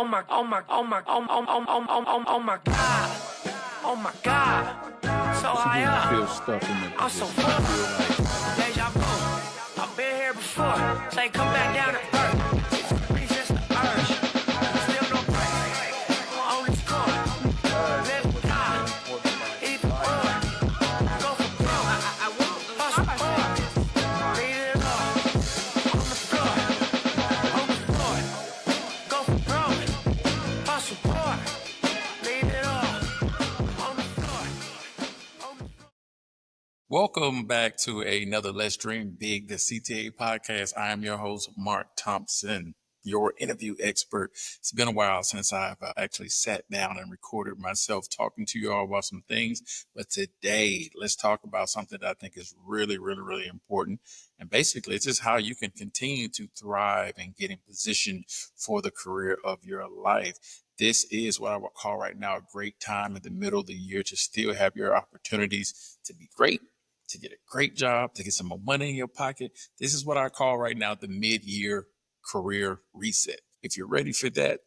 Oh my, oh my, oh my, oh my, oh my God. Oh my God. So high up. Feel stuck in the I'm so position. full. Deja vu. I've been here before. Say come back down to earth. Resist the urge. Still no break. On this court. Live with God. Even more. Go for broke. Hustle hard. Read it all. On the floor. On the floor. Go for broke. Hustle hard. Read it all. On the floor. On the floor. Welcome back to another Let's Dream Big, the CTA podcast. I am your host, Mark Thompson, your interview expert. It's been a while since I've actually sat down and recorded myself talking to you all about some things. But today, let's talk about something that I think is really, really, really important. And basically, it's just how you can continue to thrive and get in position for the career of your life. This is what I would call right now a great time in the middle of the year to still have your opportunities to be great, to get a great job, to get some more money in your pocket. This is what I call right now the mid-year career reset. If you're ready for that,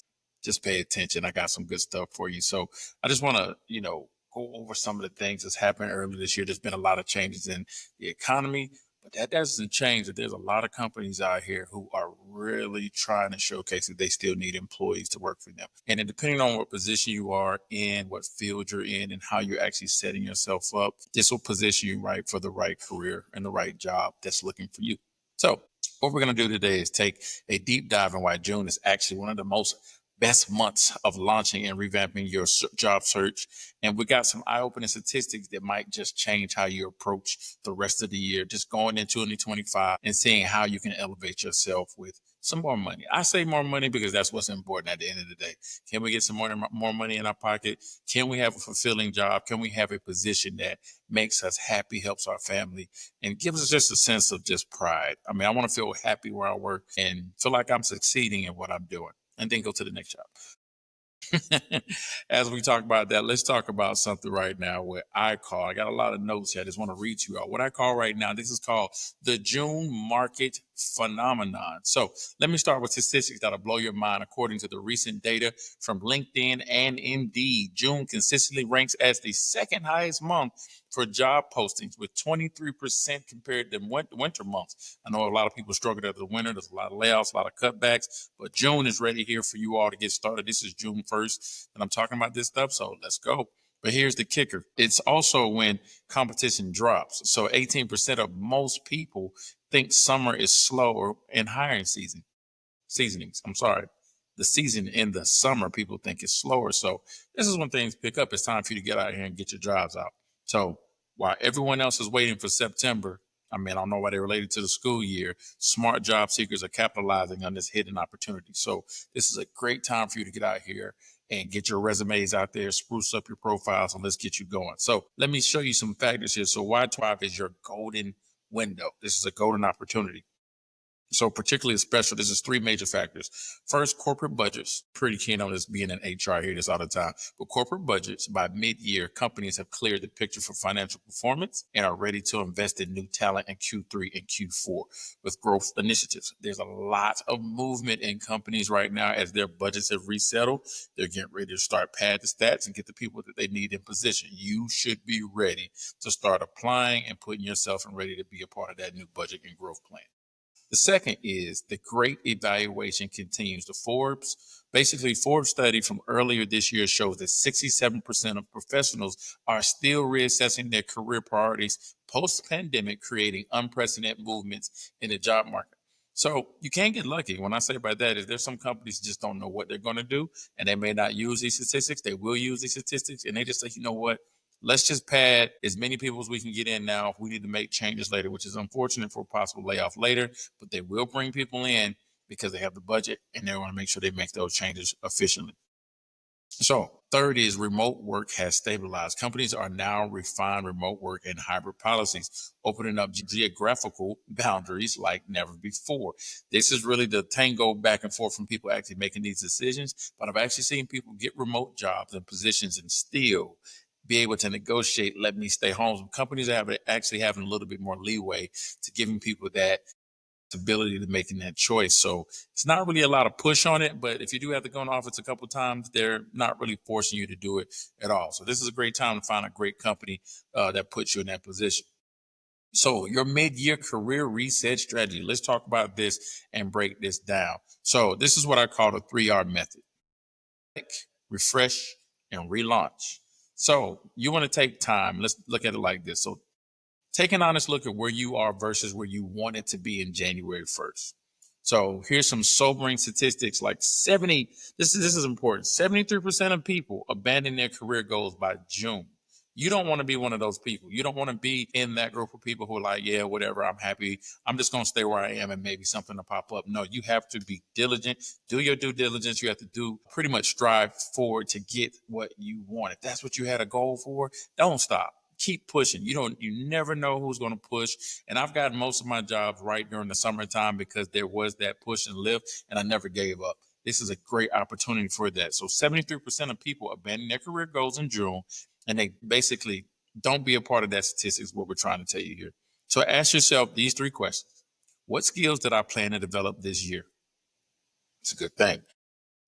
just pay attention. I got some good stuff for you. So I just want to, go over some of the things that's happened earlier this year. There's been a lot of changes in the economy, but that doesn't change that there's a lot of companies out here who are really trying to showcase that they still need employees to work for them. And then depending on what position you are in, what field you're in, and how you're actually setting yourself up, this will position you right for the right career and the right job that's looking for you. So what we're going to do today is take a deep dive in why June is actually one of the most best months of launching and revamping your job search. And we got some eye-opening statistics that might just change how you approach the rest of the year, just going into 2025 and seeing how you can elevate yourself with some more money. I say more money because that's what's important at the end of the day. Can we get some more money in our pocket? Can we have a fulfilling job? Can we have a position that makes us happy, helps our family, and gives us just a sense of just pride? I mean, I want to feel happy where I work and feel like I'm succeeding in what I'm doing, and then go to the next job. As we talk about that, let's talk about something right now where I got a lot of notes here. I just want to read to you all what I call right now. This is called the June market phenomenon. So let me start with statistics that'll blow your mind. According to the recent data from LinkedIn and Indeed, June consistently ranks as the second highest month for job postings, with 23% compared to winter months. I know a lot of people struggle after the winter. There's a lot of layoffs, a lot of cutbacks, but June is ready here for you all to get started. This is June 1st, and I'm talking about this stuff, so let's go. But here's the kicker. It's also when competition drops. So 18% of most people think summer is slower in hiring seasonings. The season in the summer, people think is slower. So this is when things pick up. It's time for you to get out here and get your jobs out. So while everyone else is waiting for September, I don't know why they're related to the school year, smart job seekers are capitalizing on this hidden opportunity. So this is a great time for you to get out here and get your resumes out there, spruce up your profiles, and let's get you going. So let me show you some factors here. So why 12 is your golden window. This is a golden opportunity. So particularly special, this is three major factors. First, corporate budgets. Pretty keen on this being in HR here this all the time. But corporate budgets, by mid-year, companies have cleared the picture for financial performance and are ready to invest in new talent in Q3 and Q4 with growth initiatives. There's a lot of movement in companies right now as their budgets have resettled. They're getting ready to start pad the stats and get the people that they need in position. You should be ready to start applying and putting yourself in ready to be a part of that new budget and growth plan. The second is the great evaluation continues. The Forbes study from earlier this year shows that 67% of professionals are still reassessing their career priorities post-pandemic, creating unprecedented movements in the job market. So you can't get lucky. When I say by that is there's some companies just don't know what they're going to do, and they may not use these statistics. They will use these statistics, and they just say, you know what? Let's just pad as many people as we can get in now. If we need to make changes later, which is unfortunate for a possible layoff later, but they will bring people in because they have the budget and they want to make sure they make those changes efficiently. So third is remote work has stabilized. Companies are now refining remote work and hybrid policies, opening up geographical boundaries like never before. This is really the tango back and forth from people actually making these decisions. But I've actually seen people get remote jobs and positions and still be able to negotiate, let me stay home. Some companies are actually having a little bit more leeway to giving people that ability to making that choice. So it's not really a lot of push on it, but if you do have to go in office a couple of times, they're not really forcing you to do it at all. So this is a great time to find a great company that puts you in that position. So your mid-year career reset strategy. Let's talk about this and break this down. So this is what I call the 3R method: refresh, and relaunch. So you want to take time. Let's look at it like this. So take an honest look at where you are versus where you want it to be in January 1st. So here's some sobering statistics like this is important. 73% of people abandon their career goals by June. You don't want to be one of those people. You don't want to be in that group of people who are like, yeah, whatever, I'm happy. I'm just going to stay where I am and maybe something will pop up. No, you have to be diligent. Do your due diligence. You have to pretty much strive forward to get what you want. If that's what you had a goal for, don't stop. Keep pushing. You never know who's going to push. And I've gotten most of my jobs right during the summertime because there was that push and lift, and I never gave up. This is a great opportunity for that. So 73% of people abandon their career goals in June, and they basically don't be a part of that statistics, what we're trying to tell you here. So ask yourself these 3 questions. What skills did I plan to develop this year? It's a good thing.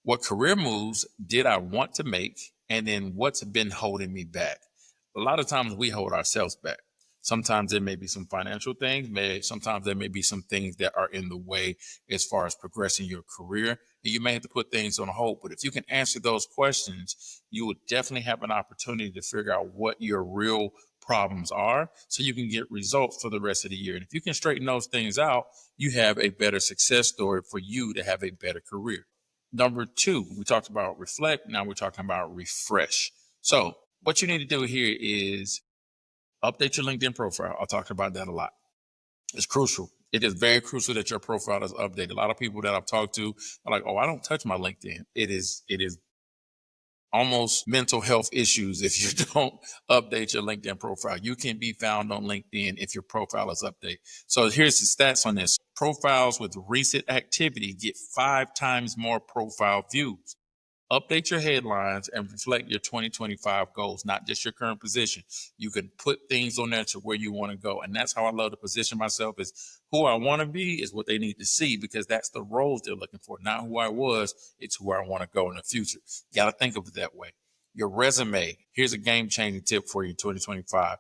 What career moves did I want to make? And then what's been holding me back? A lot of times we hold ourselves back. Sometimes there may be some financial things. Sometimes there may be some things that are in the way as far as progressing your career. And you may have to put things on hold. But if you can answer those questions, you will definitely have an opportunity to figure out what your real problems are so you can get results for the rest of the year. And if you can straighten those things out, you have a better success story for you to have a better career. Number 2, we talked about reflect. Now we're talking about refresh. So what you need to do here is update your LinkedIn profile. I'll talk about that a lot. It's crucial. It is very crucial that your profile is updated. A lot of people that I've talked to are like, oh, I don't touch my LinkedIn. It is almost mental health issues if you don't update your LinkedIn profile. You can be found on LinkedIn if your profile is updated. So here's the stats on this. Profiles with recent activity get 5 times more profile views. Update your headlines and reflect your 2025 goals, not just your current position. You can put things on there to where you want to go. And that's how I love to position myself, is who I want to be is what they need to see, because that's the roles they're looking for. Not who I was, it's who I want to go in the future. You got to think of it that way. Your resume, here's a game-changing tip for you in 2025.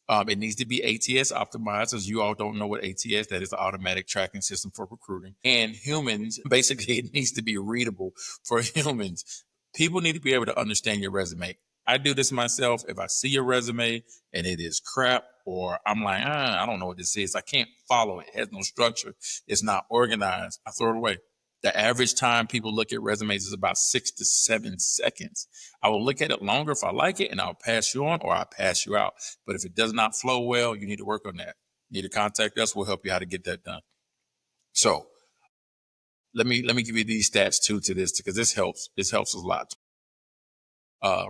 It needs to be ATS optimized. As you all don't know what ATS, that is the automatic tracking system for recruiting. And humans, basically, it needs to be readable for humans. People need to be able to understand your resume. I do this myself. If I see your resume and it is crap, or I'm like, I don't know what this is, I can't follow it. It has no structure. It's not organized. I throw it away. The average time people look at resumes is about 6 to 7 seconds. I will look at it longer if I like it, and I'll pass you on or I'll pass you out. But if it does not flow well, you need to work on that. You need to contact us. We'll help you how to get that done. So let me give you these stats too to this, because this helps. This helps a lot.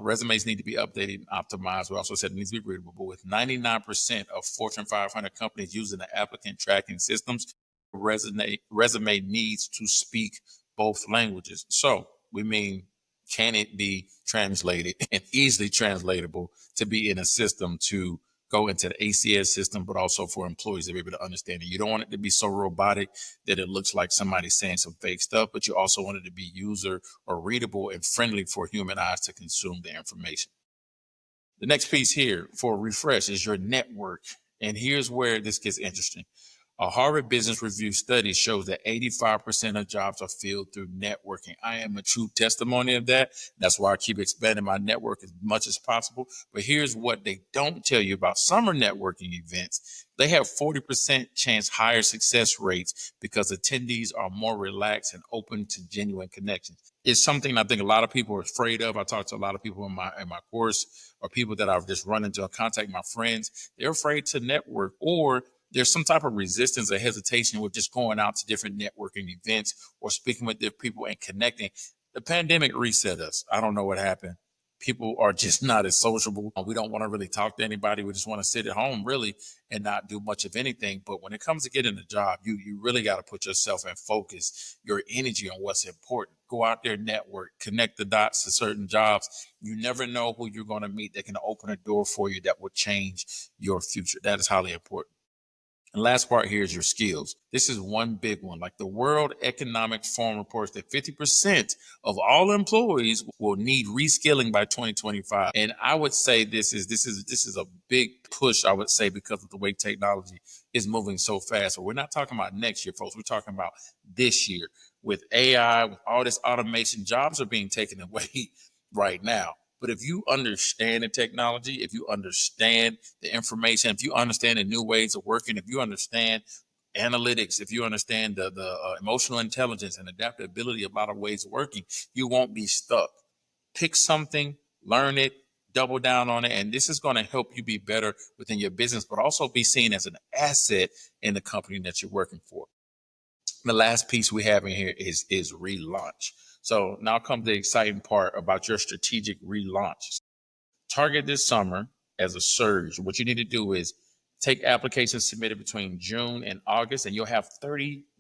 Resumes need to be updated and optimized. We also said it needs to be readable. But with 99% of Fortune 500 companies using the applicant tracking systems, resume needs to speak both languages. So we mean, can it be translated and easily translatable to be in a system to go into the ACS system, but also for employees to be able to understand it. You don't want it to be so robotic that it looks like somebody's saying some fake stuff, but you also want it to be user or readable and friendly for human eyes to consume the information. The next piece here for refresh is your network. And here's where this gets interesting. A Harvard Business Review study shows that 85% of jobs are filled through networking. I am a true testimony of that. That's why I keep expanding my network as much as possible. But here's what they don't tell you about summer networking events. They have 40% chance higher success rates because attendees are more relaxed and open to genuine connections. It's something I think a lot of people are afraid of. I talk to a lot of people in my course, or people that I've just run into, contact my friends. They're afraid to network, or there's some type of resistance or hesitation with just going out to different networking events or speaking with different people and connecting. The pandemic reset us. I don't know what happened. People are just not as sociable. We don't want to really talk to anybody. We just want to sit at home, really, and not do much of anything. But when it comes to getting a job, you really got to put yourself and focus your energy on what's important. Go out there, network, connect the dots to certain jobs. You never know who you're going to meet that can open a door for you that will change your future. That is highly important. And last part here is your skills. This is one big one. Like the World Economic Forum reports that 50% of all employees will need reskilling by 2025. And I would say this is a big push, I would say, because of the way technology is moving so fast. So we're not talking about next year, folks. We're talking about this year. With AI, with all this automation, jobs are being taken away right now. But if you understand the technology, if you understand the information, if you understand the new ways of working, if you understand analytics, if you understand the emotional intelligence and adaptability of a lot of ways of working, you won't be stuck. Pick something, learn it, double down on it, and this is going to help you be better within your business, but also be seen as an asset in the company that you're working for. The last piece we have in here is relaunch. So now comes the exciting part about your strategic relaunch. Target this summer as a surge. What you need to do is take applications submitted between June and August, and you'll have 31%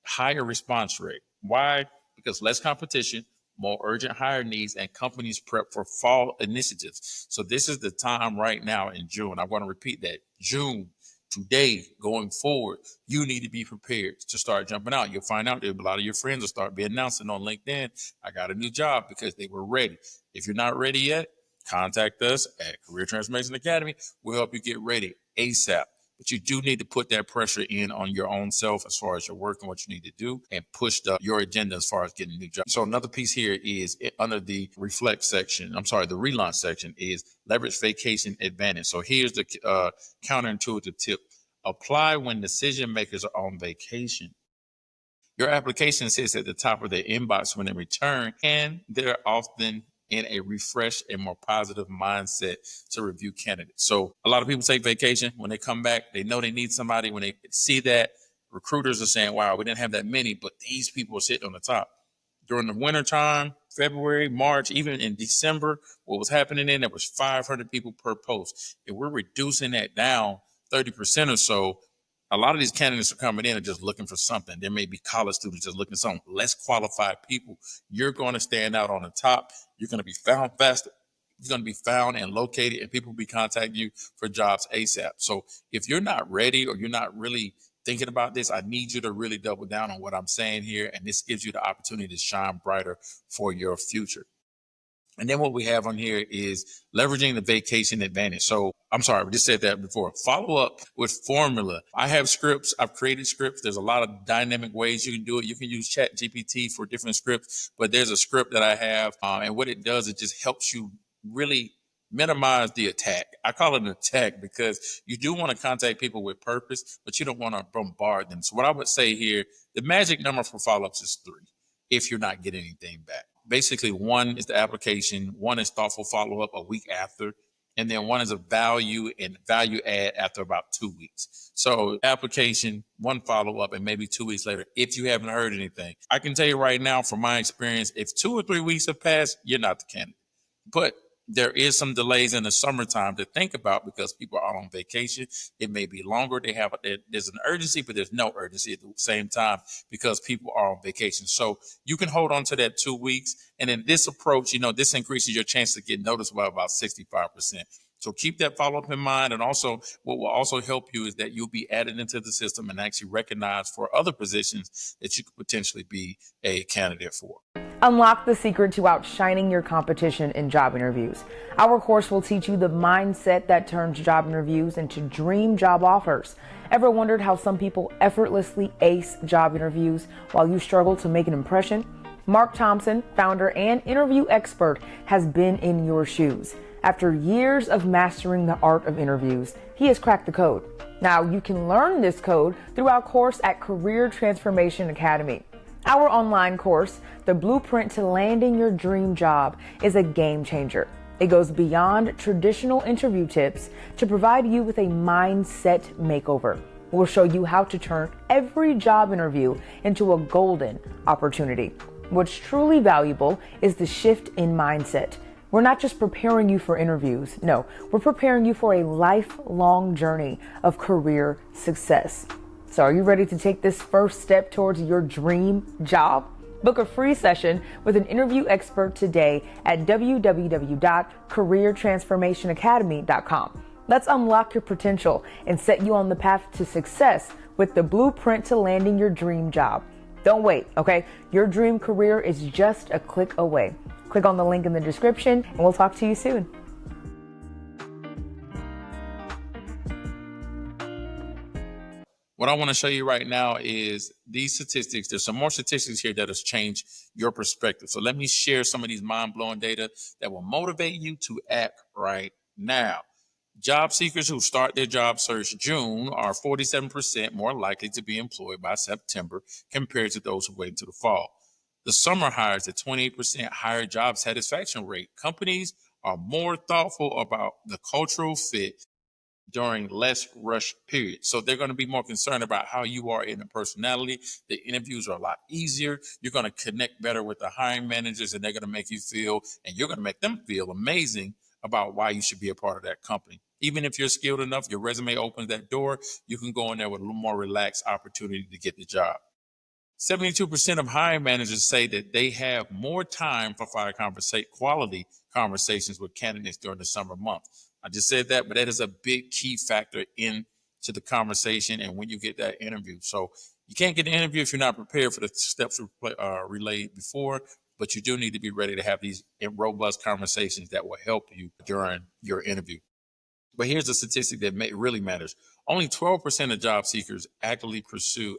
higher response rate. Why? Because less competition, more urgent hire needs, and companies prep for fall initiatives. So this is the time right now in June. I want to repeat that. June. Today, going forward, you need to be prepared to start jumping out. You'll find out that a lot of your friends will start be announcing on LinkedIn, I got a new job, because they were ready. If you're not ready yet, contact us at Career Transformation Academy. We'll help you get ready ASAP. But you do need to put that pressure in on your own self as far as your work and what you need to do, and push your agenda as far as getting a new job. So another piece here is under the relaunch section is leverage vacation advantage. So here's the counterintuitive tip. Apply when decision makers are on vacation. Your application sits at the top of their inbox when they return, and they're often in a refreshed and more positive mindset to review candidates. So a lot of people take vacation. When they come back, they know they need somebody. When they see that, recruiters are saying, wow, we didn't have that many, but these people are sitting on the top. During the wintertime, February, March, even in December, what was happening then, there was 500 people per post. If we're reducing that down 30% or so, a lot of these candidates are coming in and just looking for something. There may be college students just looking for something. Less qualified people. You're going to stand out on the top. You're going to be found faster. You're going to be found and located, and people will be contacting you for jobs ASAP. So if you're not ready, or you're not really thinking about this, I need you to really double down on what I'm saying here. And this gives you the opportunity to shine brighter for your future. And then what we have on here is leveraging the vacation advantage. So I'm sorry, we just said that before. Follow up with formula. I have scripts. I've created scripts. There's a lot of dynamic ways you can do it. You can use ChatGPT for different scripts, but there's a script that I have. And what it does, it just helps you really minimize the attack. I call it an attack because you do want to contact people with purpose, but you don't want to bombard them. So what I would say here, the magic number for follow-ups is 3 if you're not getting anything back. Basically, 1 is the application, 1 is thoughtful follow-up a week after, and then 1 is a value and value add after about 2 weeks. So application, 1 follow-up, and maybe 2 weeks later, if you haven't heard anything. I can tell you right now, from my experience, if 2 or 3 weeks have passed, you're not the candidate. But there is some delays in the summertime to think about because people are on vacation. It may be longer. There's an urgency, but there's no urgency at the same time because people are on vacation. So you can hold on to that 2 weeks. And in this approach, this increases your chance to get noticed by about 65%. So keep that follow-up in mind. And also, what will also help you is that you'll be added into the system and actually recognized for other positions that you could potentially be a candidate for. Unlock the secret to outshining your competition in job interviews. Our course will teach you the mindset that turns job interviews into dream job offers. Ever wondered how some people effortlessly ace job interviews while you struggle to make an impression? Mark Thompson, founder and interview expert, has been in your shoes. After years of mastering the art of interviews, he has cracked the code. Now you can learn this code through our course at Career Transformation Academy. Our online course, The Blueprint to Landing Your Dream Job, is a game changer. It goes beyond traditional interview tips to provide you with a mindset makeover. We'll show you how to turn every job interview into a golden opportunity. What's truly valuable is the shift in mindset. We're not just preparing you for interviews. No, we're preparing you for a lifelong journey of career success. So are you ready to take this first step towards your dream job? Book a free session with an interview expert today at www.careertransformationacademy.com. Let's unlock your potential and set you on the path to success with the blueprint to landing your dream job. Don't wait, okay? Your dream career is just a click away. Click on the link in the description and we'll talk to you soon. What I want to show you right now is these statistics. There's some more statistics here that has changed your perspective. So let me share some of these mind-blowing data that will motivate you to act right now. Job seekers who start their job search June are 47% more likely to be employed by September compared to those who wait until the fall. The summer hires a 28% higher job satisfaction rate. Companies are more thoughtful about the cultural fit during less rush periods. So they're going to be more concerned about how you are in the personality. The interviews are a lot easier. You're going to connect better with the hiring managers, and they're going to make you feel, and you're going to make them feel amazing about why you should be a part of that company. Even if you're skilled enough, your resume opens that door, you can go in there with a little more relaxed opportunity to get the job. 72% of hiring managers say that they have more time for quality conversations with candidates during the summer month. I just said that, but that is a big key factor into the conversation and when you get that interview. So you can't get an interview if you're not prepared for the steps relayed before, but you do need to be ready to have these robust conversations that will help you during your interview. But here's the statistic that really matters. Only 12% of job seekers actively pursue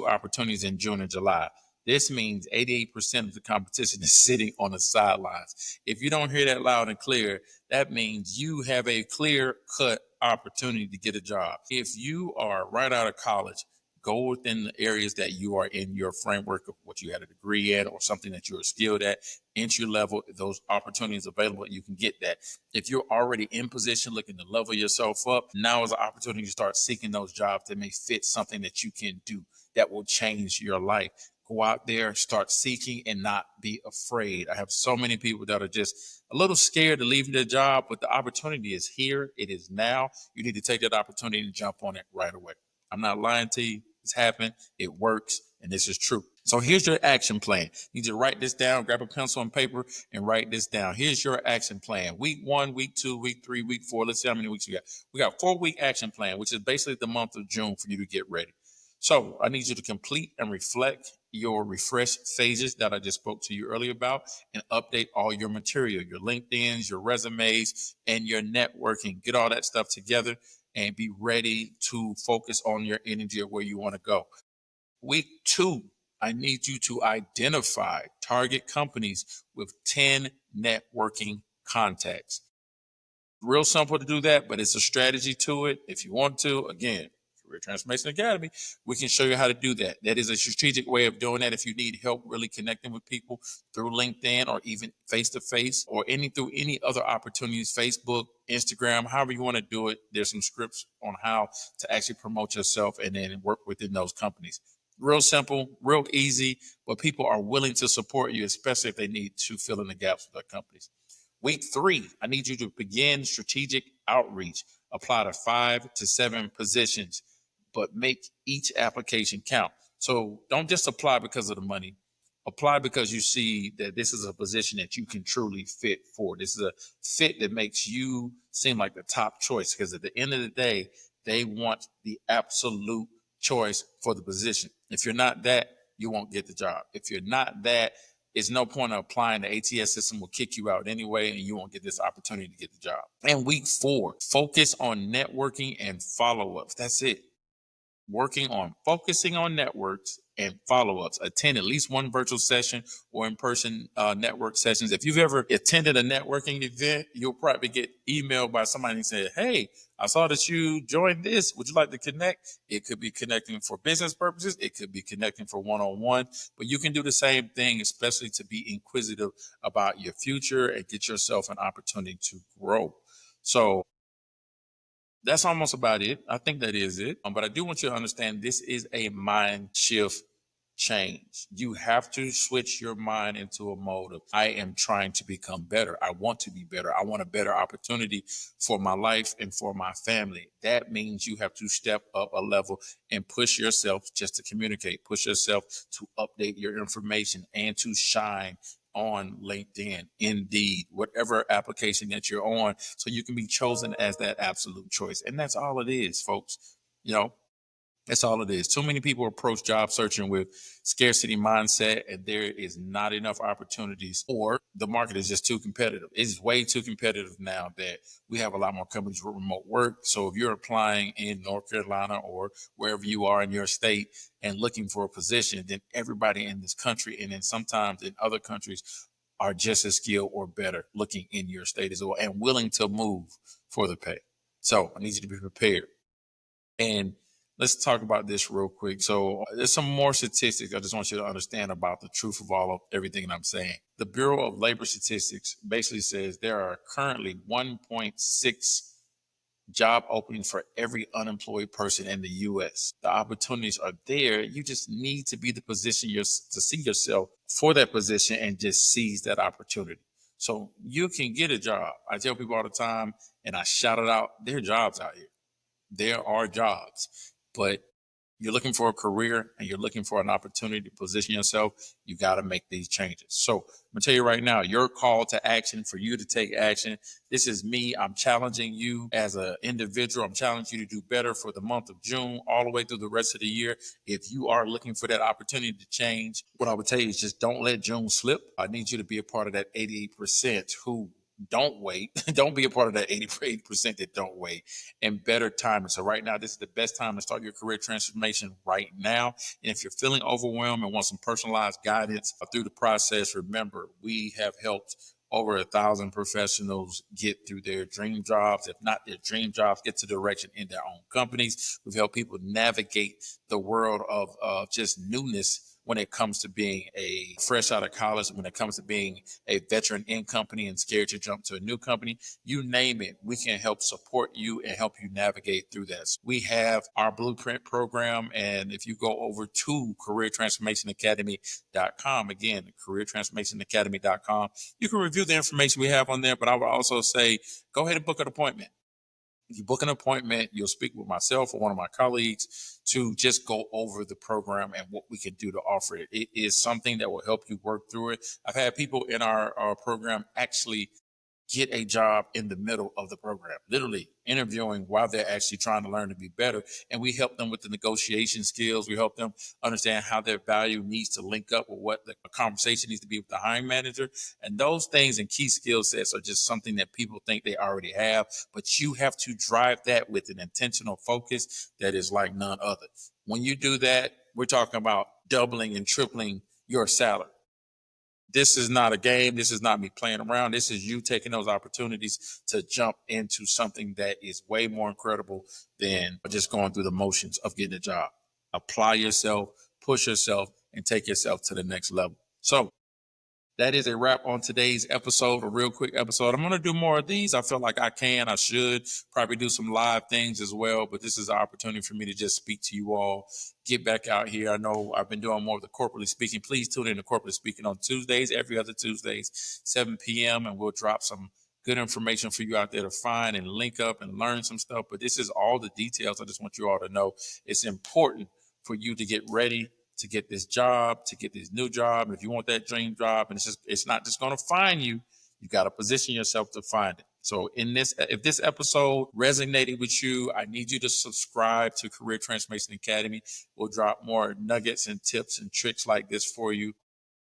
opportunities in June and July. This means 88% of the competition is sitting on the sidelines. If you don't hear that loud and clear, that means you have a clear-cut opportunity to get a job. If you are right out of college, go within the areas that you are in your framework of what you had a degree in or something that you're skilled at, entry level, those opportunities available, you can get that. If you're already in position looking to level yourself up, now is an opportunity to start seeking those jobs that may fit something that you can do that will change your life. Go out there, start seeking, and not be afraid. I have so many people that are just a little scared to leave their job, but the opportunity is here. It is now. You need to take that opportunity and jump on it right away. I'm not lying to you. It's happened. It works. And this is true. So here's your action plan. You need to write this down, grab a pencil and paper and write this down. Here's your action plan. Week 1, week 2, week 3, week 4. Let's see how many weeks we got. We got 4-week action plan, which is basically the month of June for you to get ready. So I need you to complete and reflect your refresh phases that I just spoke to you earlier about and update all your material, your LinkedIn's, your resumes, and your networking. Get all that stuff together and be ready to focus on your energy of where you want to go. Week 2, I need you to identify target companies with 10 networking contacts. Real simple to do that, but it's a strategy to it. If you want to, again, Career Transformation Academy, we can show you how to do that. That is a strategic way of doing that. If you need help really connecting with people through LinkedIn or even face-to-face or through any other opportunities, Facebook, Instagram, however you want to do it, there's some scripts on how to actually promote yourself and then work within those companies. Real simple, real easy, but people are willing to support you, especially if they need to fill in the gaps with their companies. Week 3, I need you to begin strategic outreach. Apply to 5 to 7 positions, but make each application count. So don't just apply because of the money. Apply because you see that this is a position that you can truly fit for. This is a fit that makes you seem like the top choice, because at the end of the day, they want the absolute choice for the position. If you're not that, you won't get the job. If you're not that, it's no point of applying. The ATS system will kick you out anyway, and you won't get this opportunity to get the job. And week 4, focus on networking and follow-ups. That's it. Focusing on networks and follow-ups. Attend at least one virtual session or in-person network sessions. If you've ever attended a networking event, you'll probably get emailed by somebody and say, hey, I saw that you joined this. Would you like to connect? It could be connecting for business purposes. It could be connecting for one-on-one, but you can do the same thing, especially to be inquisitive about your future and get yourself an opportunity to grow. So that's almost about it. I think that is it. But I do want you to understand this is a mind shift change. You have to switch your mind into a mode of, I am trying to become better. I want to be better. I want a better opportunity for my life and for my family. That means you have to step up a level and push yourself just to communicate, push yourself to update your information and to shine on LinkedIn, Indeed, whatever application that you're on, so you can be chosen as that absolute choice. And that's all it is, folks. You know, that's all it is. Too many people approach job searching with scarcity mindset, and there is not enough opportunities, or the market is just too competitive. It's way too competitive now that we have a lot more companies with remote work. So if you're applying in North Carolina or wherever you are in your state and looking for a position, then everybody in this country and then sometimes in other countries are just as skilled or better looking in your state as well and willing to move for the pay. So I need you to be prepared. And let's talk about this real quick. So there's some more statistics I just want you to understand about the truth of everything that I'm saying. The Bureau of Labor Statistics basically says there are currently 1.6 job openings for every unemployed person in the U.S. The opportunities are there. You just need to be the position to see yourself for that position and just seize that opportunity. So you can get a job. I tell people all the time, and I shout it out, there are jobs out here. There are jobs, but you're looking for a career and you're looking for an opportunity to position yourself, you got to make these changes. So I'm gonna tell you right now, your call to action for you to take action. This is me. I'm challenging you as an individual. I'm challenging you to do better for the month of June, all the way through the rest of the year. If you are looking for that opportunity to change, what I would tell you is just don't let June slip. I need you to be a part of that 88% who don't wait. Don't be a part of that 88% that don't wait, and better timing. So right now, this is the best time to start your career transformation right now. And if you're feeling overwhelmed and want some personalized guidance through the process, remember, we have helped over 1,000 professionals get through their dream jobs. If not their dream jobs, get to direction in their own companies. We've helped people navigate the world of just newness when it comes to being a fresh out of college, when it comes to being a veteran in company and scared to jump to a new company, you name it, we can help support you and help you navigate through that. So we have our blueprint program. And if you go over to careertransformationacademy.com, again, careertransformationacademy.com, you can review the information we have on there. But I would also say, go ahead and book an appointment. If you book an appointment, you'll speak with myself or one of my colleagues to just go over the program and what we can do to offer it. It is something that will help you work through it. I've had people in our program actually get a job in the middle of the program, literally interviewing while they're actually trying to learn to be better. And we help them with the negotiation skills. We help them understand how their value needs to link up with what the conversation needs to be with the hiring manager. And those things and key skill sets are just something that people think they already have, but you have to drive that with an intentional focus that is like none other. When you do that, we're talking about doubling and tripling your salary. This is not a game. This is not me playing around. This is you taking those opportunities to jump into something that is way more incredible than just going through the motions of getting a job. Apply yourself, push yourself, and take yourself to the next level. So that is a wrap on today's episode, a real quick episode. I'm going to do more of these. I feel like I should probably do some live things as well, but this is an opportunity for me to just speak to you all, get back out here. I know I've been doing more of the corporately speaking. Please tune in to corporately speaking on Tuesdays, every other Tuesdays, 7 p.m., and we'll drop some good information for you out there to find and link up and learn some stuff. But this is all the details. I just want you all to know it's important for you to get ready to get this job, to get this new job. If you want that dream job, and it's not just going to find you, you got to position yourself to find it. So if this episode resonated with you, I need you to subscribe to Career Transformation Academy. We'll drop more nuggets and tips and tricks like this for you.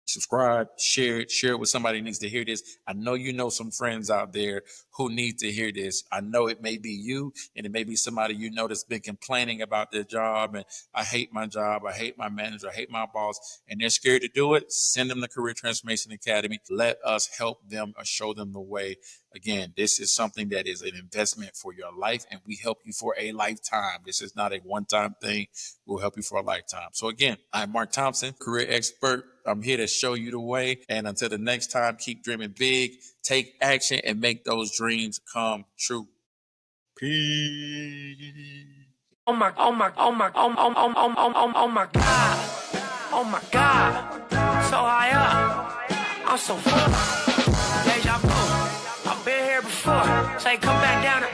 Subscribe, share it with somebody who needs to hear this. I know you know some friends out there who need to hear this. I know it may be you, and it may be somebody you know that's been complaining about their job, and I hate my job, I hate my manager, I hate my boss, and they're scared to do it. Send them to Career Transformation Academy. Let us help them or show them the way. Again, this is something that is an investment for your life, and we help you for a lifetime. This is not a one-time thing. We'll help you for a lifetime. So again, I'm Mark Thompson, career expert. I'm here to show you the way. And until the next time, keep dreaming big, take action, and make those dreams come true. Peace. Oh my God. Oh my God. So high up. I'm so full. Deja vu. I've been here before. Say come back down to